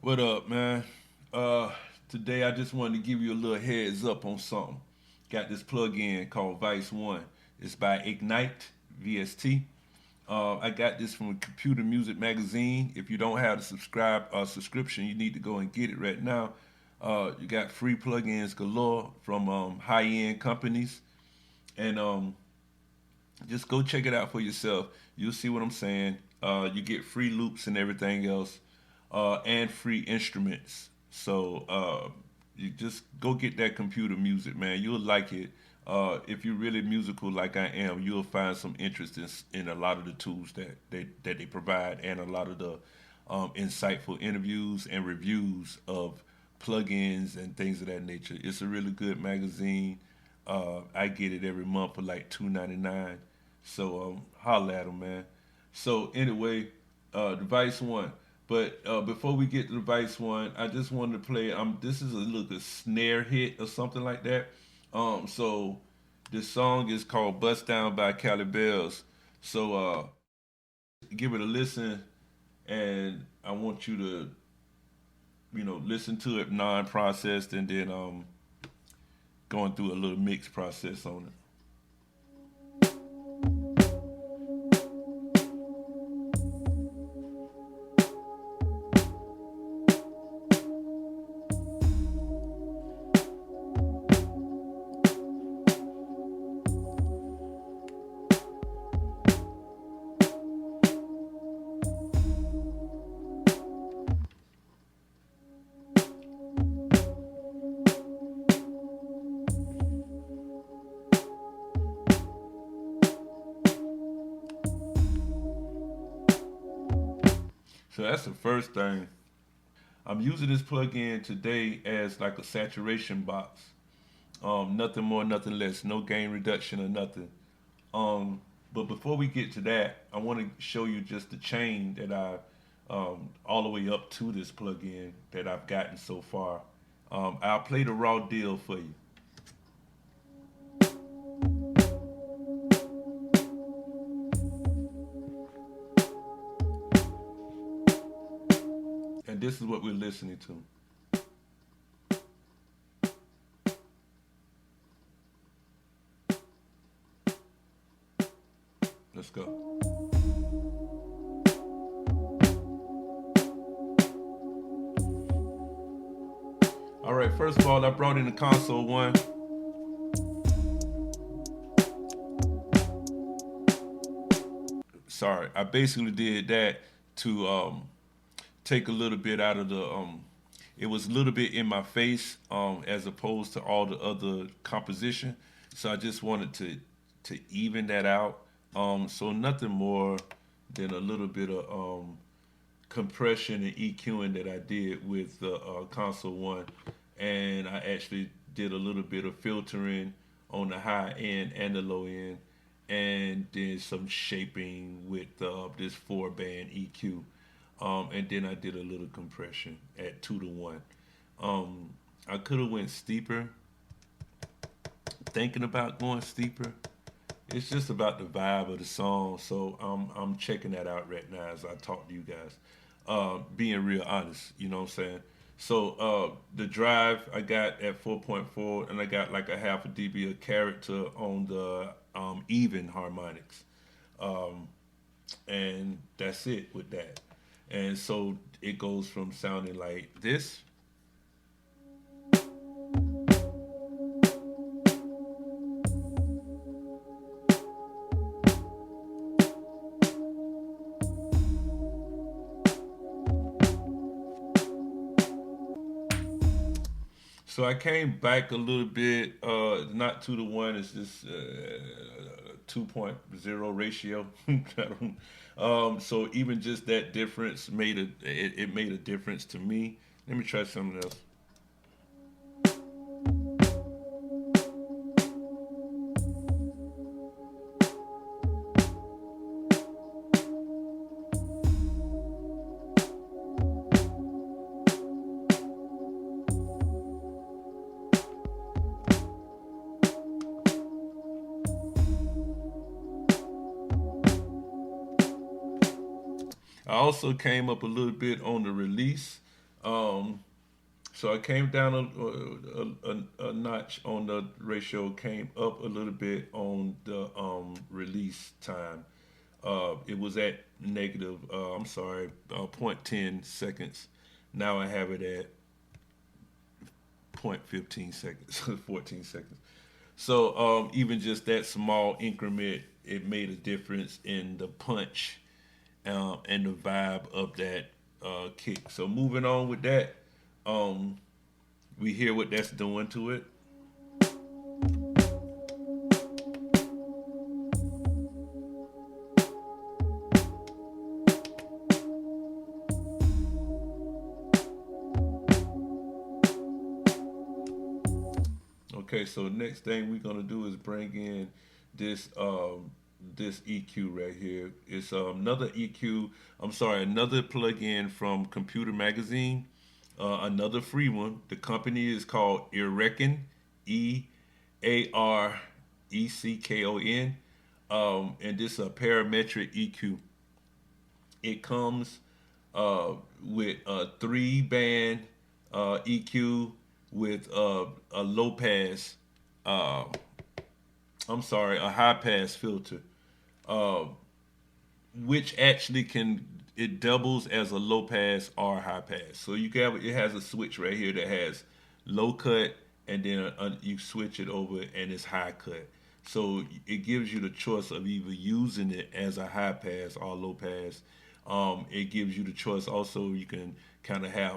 What up, man? Uh, Today I just wanted to give you a little heads up on something. Got this plug-in called Vice One. It's by Ignite VST. I got this from Computer Music Magazine. If you don't have the subscription, you need to go and get it right now. You got free plugins galore from high-end companies, and just go check it out for yourself. You'll see what I'm saying. You get free loops and everything else, and free instruments. So you just go get that computer music, man. You'll like it. If you're really musical like I am, you'll find some interest in a lot of the tools that they provide, and a lot of the insightful interviews and reviews of plugins and things of that nature. It's a really good magazine. I get it every month for like $2.99. So holla at them, man. So anyway, Device One. But before we get to Device One, I just wanted to play. This is a little snare hit or something like that. So this song is called "Bust Down" by Cali Bells. So give it a listen, and I want you to listen to it non-processed, and then going through a little mix process on it. So that's the first thing. I'm using this plug-in today as like a saturation box. Nothing more, nothing less. No gain reduction or nothing. But before we get to that, I want to show you just the chain that all the way up to this plug-in that I've gotten so far. I'll play the raw deal for you. And this is what we're listening to. Let's go. All right, first of all, I brought in the console one. Sorry, I basically did that to take a little bit out of the it was a little bit in my face as opposed to all the other composition. So I just wanted to even that out. So nothing more than a little bit of compression and EQing that I did with the console one, and I actually did a little bit of filtering on the high end and the low end, and then some shaping with this 4 band EQ, and then I did a little compression at 2 to 1. I could have went steeper. Thinking about going steeper. It's just about the vibe of the song, so I'm checking that out right now as I talk to you guys. Being real honest, you know what I'm saying. So the drive I got at 4.4, and I got like a half a dB of character on the even harmonics, um, and that's it with that. And so it goes from sounding like this. So I came back a little bit, not 2 to 1. It's just 2.0 ratio. So even just that difference it made a difference to me. Let me try something else. I also came up a little bit on the release. Um, so I came down a notch on the ratio, came up a little bit on the release time. It was at negative, I'm sorry, point 0.10 seconds. Now I have it at point 0.15 seconds, 14 seconds. So even just that small increment, it made a difference in the punch and the vibe of that kick. So moving on with that, um, we hear what that's doing to it. Okay, so next thing we're gonna do is bring in this this EQ right here. It's another EQ. I'm sorry, another plug-in from Computer Magazine. Another free one. The company is called Ereckon, Areckon, and this is a parametric EQ. It comes with a 3 band EQ with a low pass. Uh, I'm sorry, a high pass filter, uh, which actually can it doubles as a low pass or high pass. So you can have, it has a switch right here that has low cut, and then you switch it over and it's high cut. So it gives you the choice of either using it as a high pass or low pass. It gives you the choice also. You can kind of have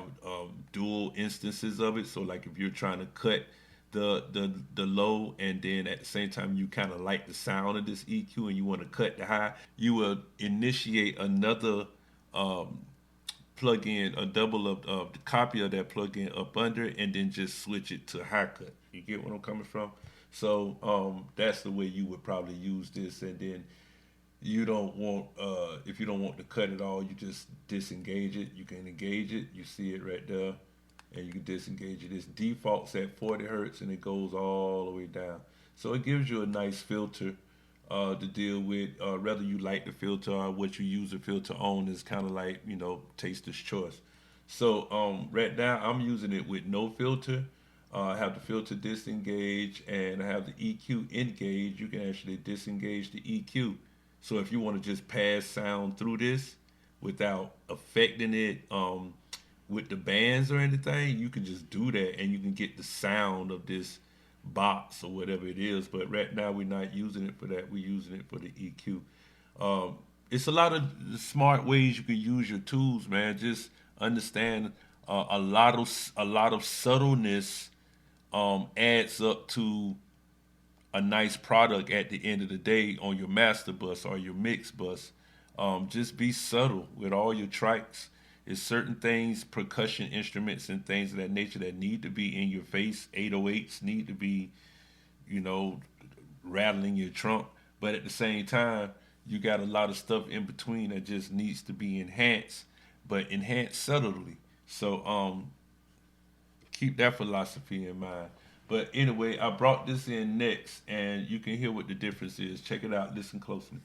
dual instances of it. So like if you're trying to cut the low, and then at the same time you kind of like the sound of this EQ and you want to cut the high, you will initiate another um, plug in a double of the copy of that plug in up under, and then just switch it to high cut. You get what I'm coming from? So that's the way you would probably use this, and then you don't want if you don't want to cut it all, you just disengage it. You can engage it. You see it right there, and you can disengage it. It defaults at 40 hertz and it goes all the way down. So it gives you a nice filter to deal with. Whether you like the filter or what you use the filter on is kind of like, taster's choice. So right now I'm using it with no filter. I have the filter disengage and I have the EQ engage. You can actually disengage the EQ. So if you want to just pass sound through this without affecting it with the bands or anything, you can just do that and you can get the sound of this box or whatever it is. But right now we're not using it for that. We're using it for the EQ. It's a lot of smart ways you can use your tools, man. Just understand a lot of subtleness adds up to a nice product at the end of the day on your master bus or your mix bus. Just be subtle with all your tracks. It's certain things, percussion instruments and things of that nature that need to be in your face. 808s need to be, you know, rattling your trunk. But at the same time, you got a lot of stuff in between that just needs to be enhanced, but enhanced subtly. So keep that philosophy in mind. But anyway, I brought this in next, and you can hear what the difference is. Check it out. Listen closely.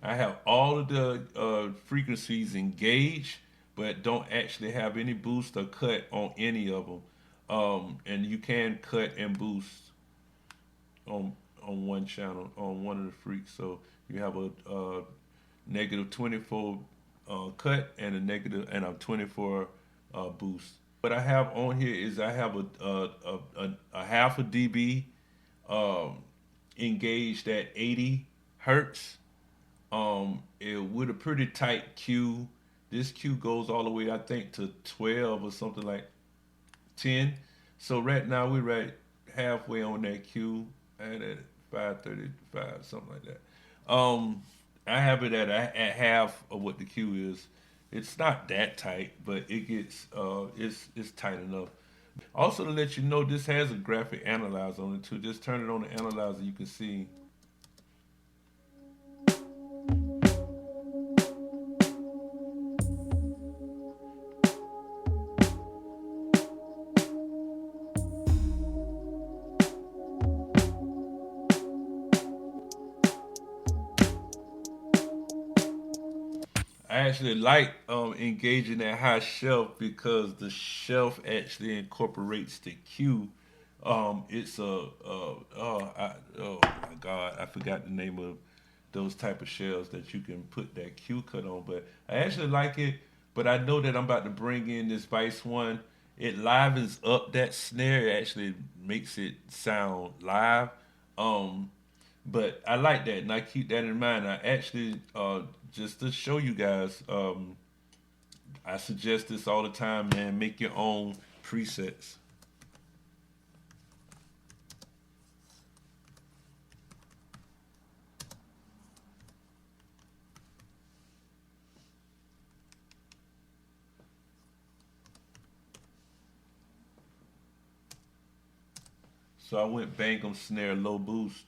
I have all of the frequencies engaged, but don't actually have any boost or cut on any of them. And you can cut and boost on one channel on one of the freaks. So you have a negative 24 cut and a negative and a 24 boost. What I have on here is I have a half a dB um, engaged at 80 hertz. With a pretty tight Q. This Q goes all the way, I think, to 12 or something like 10. So right now we're right halfway on that Q and at 535, something like that. I have it at half of what the Q is. It's not that tight, but it gets it's tight enough. Also to let you know, this has a graphic analyzer on it too. Just turn it on the analyzer, you can see. I actually like engaging that high shelf because the shelf actually incorporates the cue. It's oh my god, I forgot the name of those type of shells that you can put that cue cut on. But I actually like it. But I know that I'm about to bring in this Vice One. It livens up that snare. It actually makes it sound live. Um, but I like that, and I keep that in mind. I actually, just to show you guys, I suggest this all the time, man. Make your own presets. So I went Bangum snare low boost.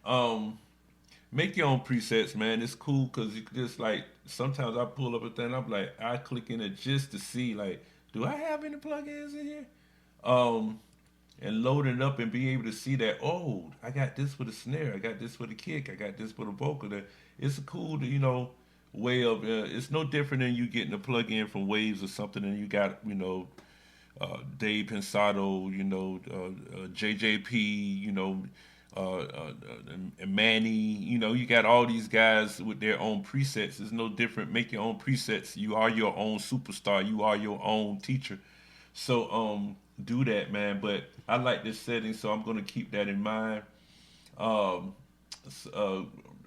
Um, Make your own presets, man. It's cool because you can just like sometimes I pull up a thing. I'm like I click in it just to see like, do I have any plugins in here? Um, and load it up and be able to see that, oh, I got this for the snare, I got this for the kick, I got this for the vocal. That it's a cool, way of. It's no different than you getting a plug in from Waves or something, and you got Dave Pensado, JJP, and Manny. You got all these guys with their own presets. It's no different. Make your own presets. You are your own superstar. You are your own teacher. So do that, man. But I like this setting, so I'm gonna keep that in mind. Um,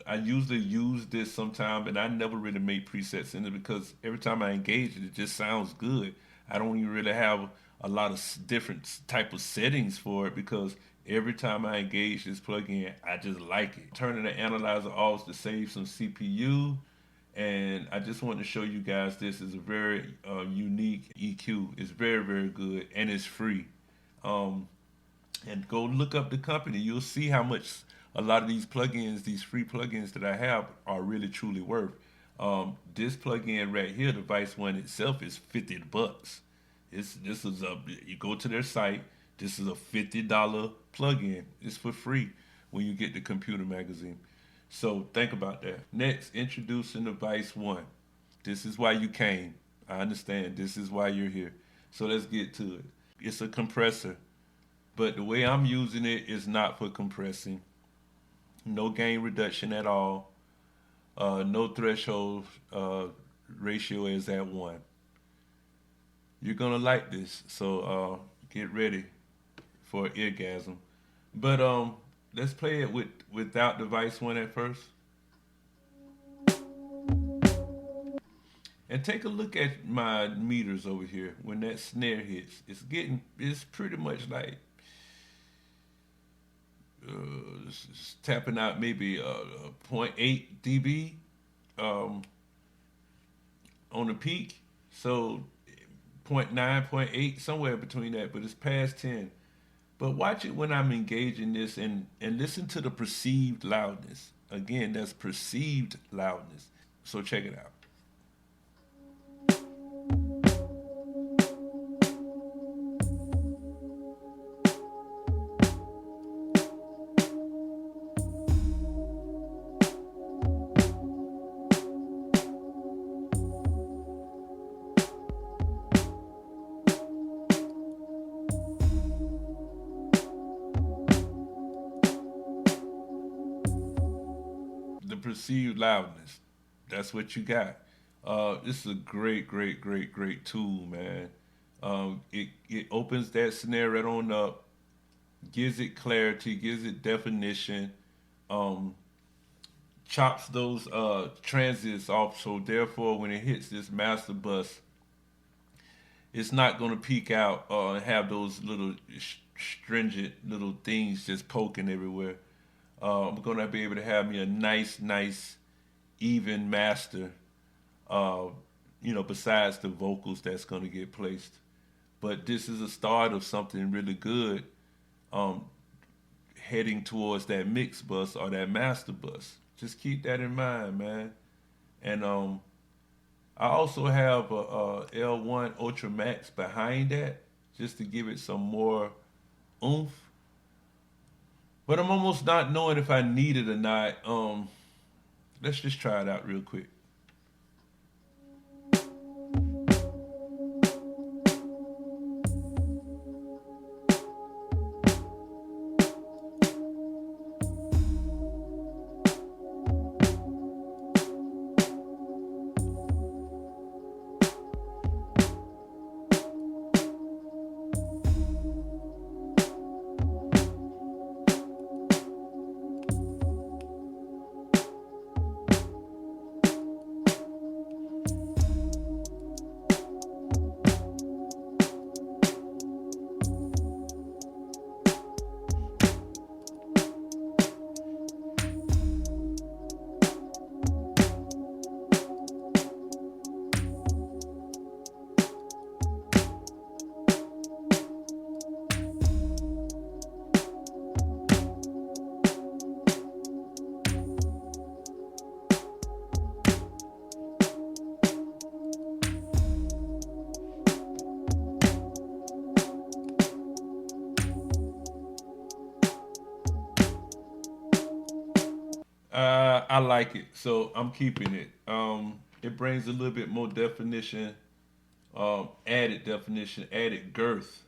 I usually use this sometime, and I never really make presets in it because every time I engage it, it just sounds good. I don't even really have a lot of different type of settings for it because every time I engage this plugin, I just like it. Turning the analyzer off to save some CPU, and I just want to show you guys this is a very unique EQ. It's very, very good, and it's free. Um, and go look up the company. You'll see how much a lot of these plugins, these free plugins that I have, are really truly worth. This plugin right here, the Vice One itself, is $50. This is a You go to their site. This is a $50 plugin. It's for free when you get the computer magazine. So think about that. Next, introducing the Vice One. This is why you came. I understand. This is why you're here. So let's get to it. It's a compressor, but the way I'm using it is not for compressing. No gain reduction at all. No threshold ratio is at one. You're gonna like this, so get ready for an orgasm. But let's play it without device one at first, and take a look at my meters over here. When that snare hits, it's pretty much like it's tapping out maybe zero point 0.8 dB um, on the peak. So zero point 0.9, zero point 0.8, somewhere between that, but it's past 10. But watch it when I'm engaging this and listen to the perceived loudness. Again, that's perceived loudness. So check it out. The perceived loudness. That's what you got. This is a great, great, great, great tool, man. It opens that snare right on up, gives it clarity, gives it definition, um, chops those transits off. So therefore, when it hits this master bus, it's not going to peak out and have those little stringent little things just poking everywhere. I'm going to be able to have me a nice, nice, even master. Uh, Besides the vocals that's going to get placed. but this is a start of something really good, um, heading towards that mix bus or that master bus. Just keep that in mind, man. And I also have a L1 Ultra Max behind that, just to give it some more oomph. But I'm almost not knowing if I need it or not. Let's just try it out real quick. I like it, so I'm keeping it. It brings a little bit more definition, added definition, added girth.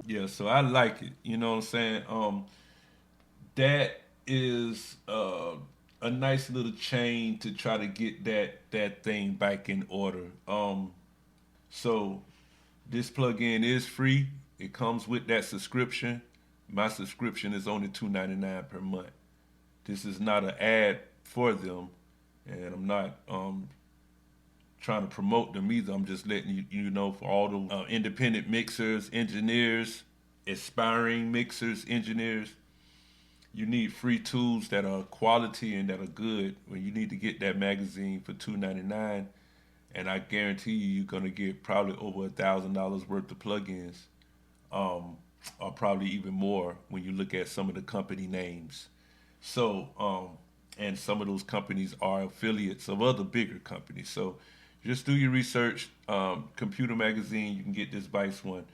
Yeah, so I like it. You know what I'm saying? That is a nice little chain to try to get that thing back in order. So this plugin is free. It comes with that subscription. My subscription is only $2.99 per month. This is not an ad for them, and I'm not trying to promote them either. I'm just letting you know, for all the independent mixers, engineers, aspiring mixers, engineers. You need free tools that are quality and that are good. When you need to get that magazine for $2.99, and I guarantee you're gonna get probably over $1,000 worth of plugins, um, or probably even more when you look at some of the company names. So, and some of those companies are affiliates of other bigger companies. So, just do your research. Computer Magazine, you can get this Vice one.